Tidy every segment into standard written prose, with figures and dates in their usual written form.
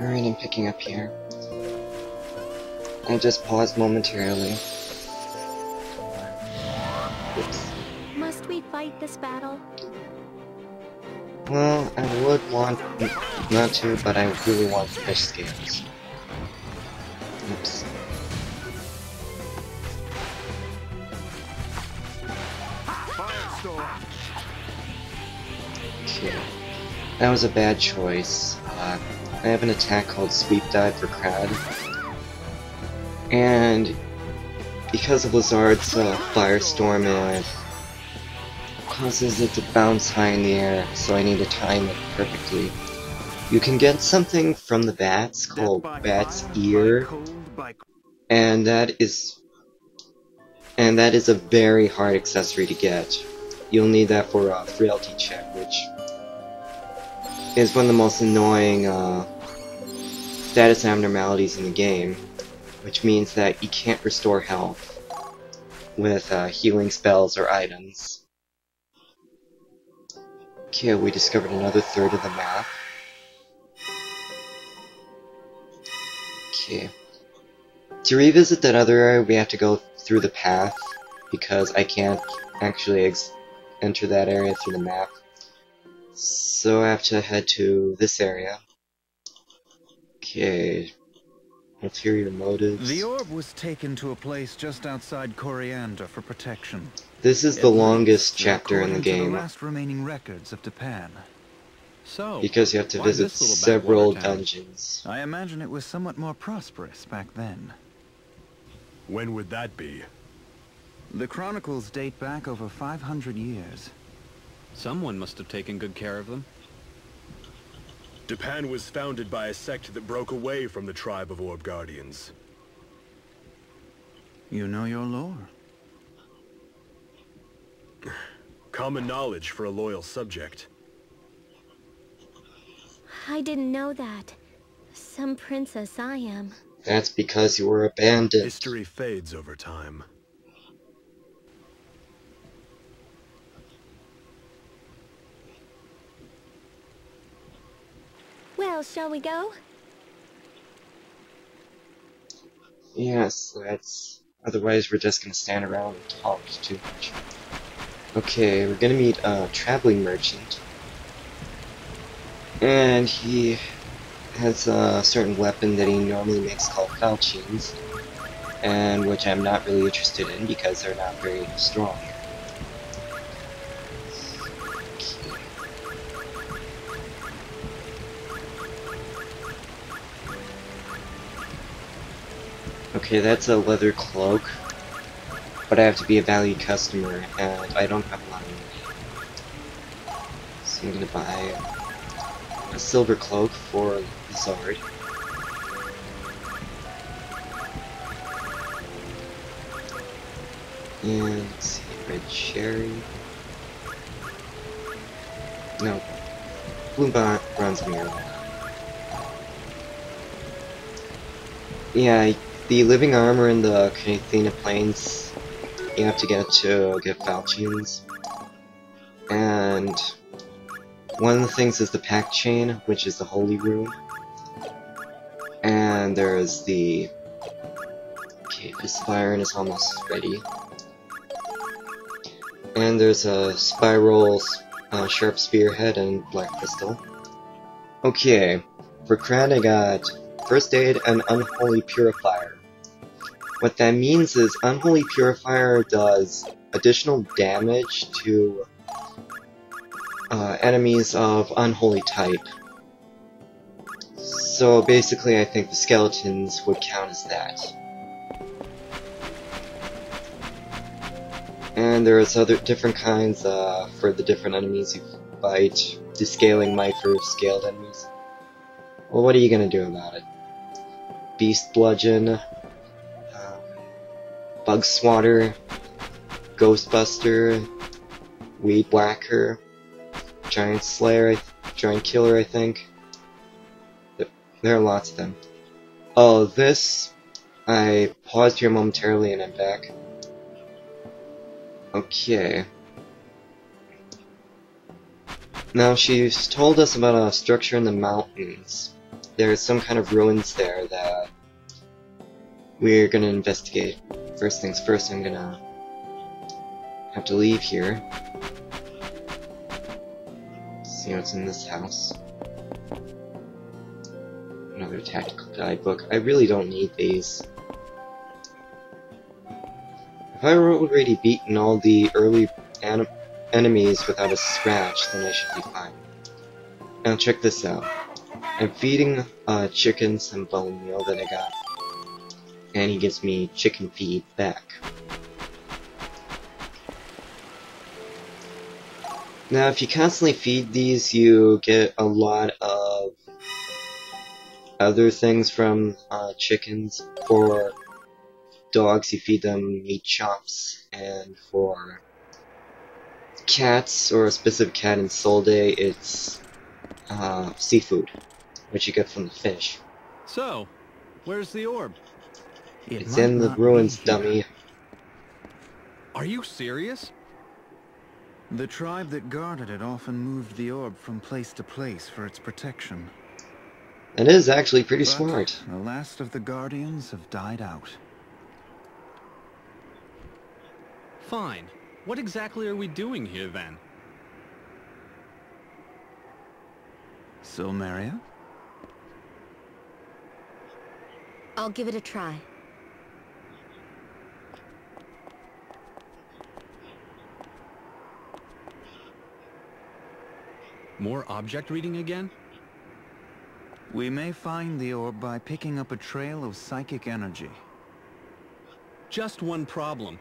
Alright, I'm picking up here. I just paused momentarily. Oops. Must we fight this battle? Well, I would want not to, but I really want fish scales. Oops. Okay. That was a bad choice. I have an attack called Sweep Dive for Crowd. And because of Lizard's Firestorm, it causes it to bounce high in the air, so I need to time it perfectly. You can get something from the bats called Bat's Ear, and that is a very hard accessory to get. You'll need that for a frailty check, which is one of the most annoying status abnormalities in the game, which means that you can't restore health with healing spells or items. Okay, we discovered another third of the map. Okay. To revisit that other area, we have to go through the path, because I can't actually enter that area through the map. So I have to head to this area. Okay. Ulterior motives. The orb was taken to a place just outside Coriander for protection. This is the longest chapter in the according to game. the last remaining records of Japan. So, Because you have to why visit this little several backwater town? dungeons. I imagine it was somewhat more prosperous back then. When would that be? The chronicles date back over 500 years. Someone must have taken good care of them. Japan was founded by a sect that broke away from the tribe of Orb Guardians. You know your lore. Common knowledge for a loyal subject. I didn't know that. Some princess I am. That's because you were abandoned. History fades over time. Well, shall we go? Yes, otherwise we're just gonna stand around and talk too much. Okay, we're gonna meet a traveling merchant. And he has a certain weapon that he normally makes called falchions, and which I'm not really interested in because they're not very strong. Okay, that's a leather cloak, but I have to be a valued customer, and I don't have a lot of money. So I'm gonna buy a silver cloak for Lizard. And let's see, red cherry. No, blue bronze mirror. Yeah, the living armor in the Cathena Plains, you have to get falchions. And one of the things is the pact chain, which is the holy rune. And there's the... Okay, this iron is almost ready. And there's a spiral sharp spearhead and black crystal. Okay, for Crad I got First Aid and Unholy Purifier. What that means is Unholy Purifier does additional damage to enemies of unholy type. So basically I think the skeletons would count as that. And there's other different kinds for the different enemies you fight. Descaling might for scaled enemies. Well, what are you gonna do about it? Beast Bludgeon, Bug Swatter, Ghostbuster, Weed Whacker, Giant Slayer, Giant Killer, I think. There are lots of them. Oh, this... I paused here momentarily and I'm back. Okay. Now she's told us about a structure in the mountains. there's some kind of ruins there that we're gonna investigate. First things first, I'm gonna have to leave here. See what's in this house. Another tactical guidebook. I really don't need these. If I've already beaten all the early enemies without a scratch, then I should be fine. Now check this out. I'm feeding chicken some bone meal that I got, and he gives me chicken feed back. Now if you constantly feed these, you get a lot of other things from chickens. For dogs, you feed them meat chops, and for cats, or a specific cat in Sol Day, it's seafood, which you get from the fish. So, where's the orb? It's in the ruins, dummy. Are you serious? The tribe that guarded it often moved the orb from place to place for its protection. It is actually pretty But smart. the last of the Guardians have died out. Fine. What exactly are we doing here then? Silmeria? I'll give it a try. More object reading again? We may find the orb by picking up a trail of psychic energy. Just one problem.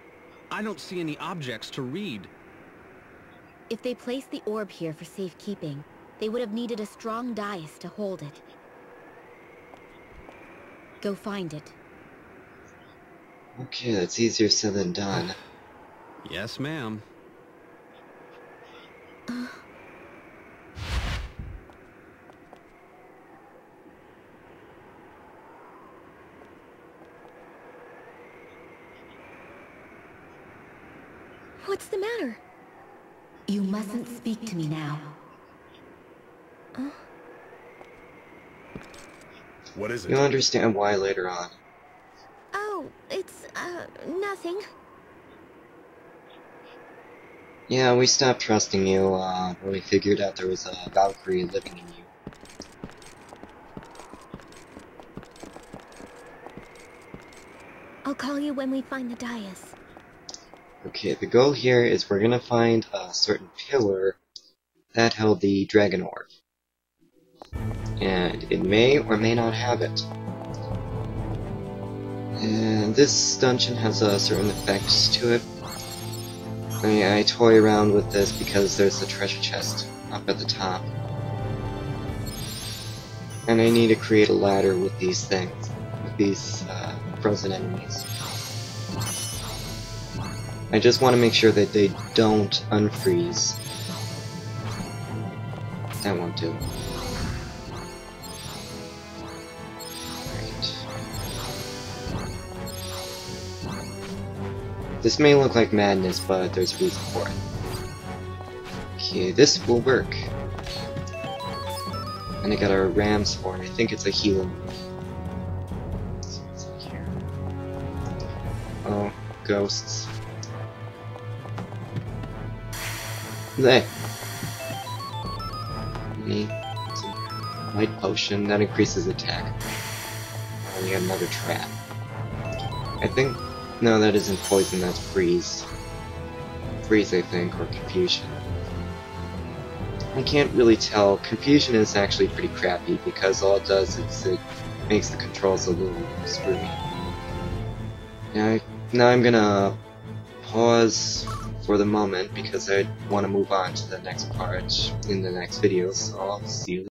I don't see any objects to read. If they placed the orb here for safekeeping, they would have needed a strong dais to hold it. Go find it. Okay, that's easier said than done. Yes, ma'am. What's the matter? You mustn't speak to me now. What is it? You'll understand why later on. Oh, it's, nothing. Yeah, we stopped trusting you when we figured out there was a Valkyrie living in you. I'll call you when we find the dais. Okay, the goal here is we're gonna find a certain pillar that held the dragon orb. And it may or may not have it. And this dungeon has a certain effects to it. I toy around with this because there's a treasure chest up at the top. And I need to create a ladder with these things, with these frozen enemies. I just want to make sure that they don't unfreeze. That won't do. Right. This may look like madness, but there's a reason for it. Okay, this will work. And I got a ram's horn. I think it's a healing move. Let's see what's in here. Oh, ghosts. There. Light potion that increases attack. And you got another trap. I think no, that isn't poison. That's freeze. Freeze, I think, or confusion. I can't really tell. Confusion is actually pretty crappy because all it does is it makes the controls a little screwy. Now I'm gonna pause for the moment because I want to move on to the next part in the next video, so I'll see you later.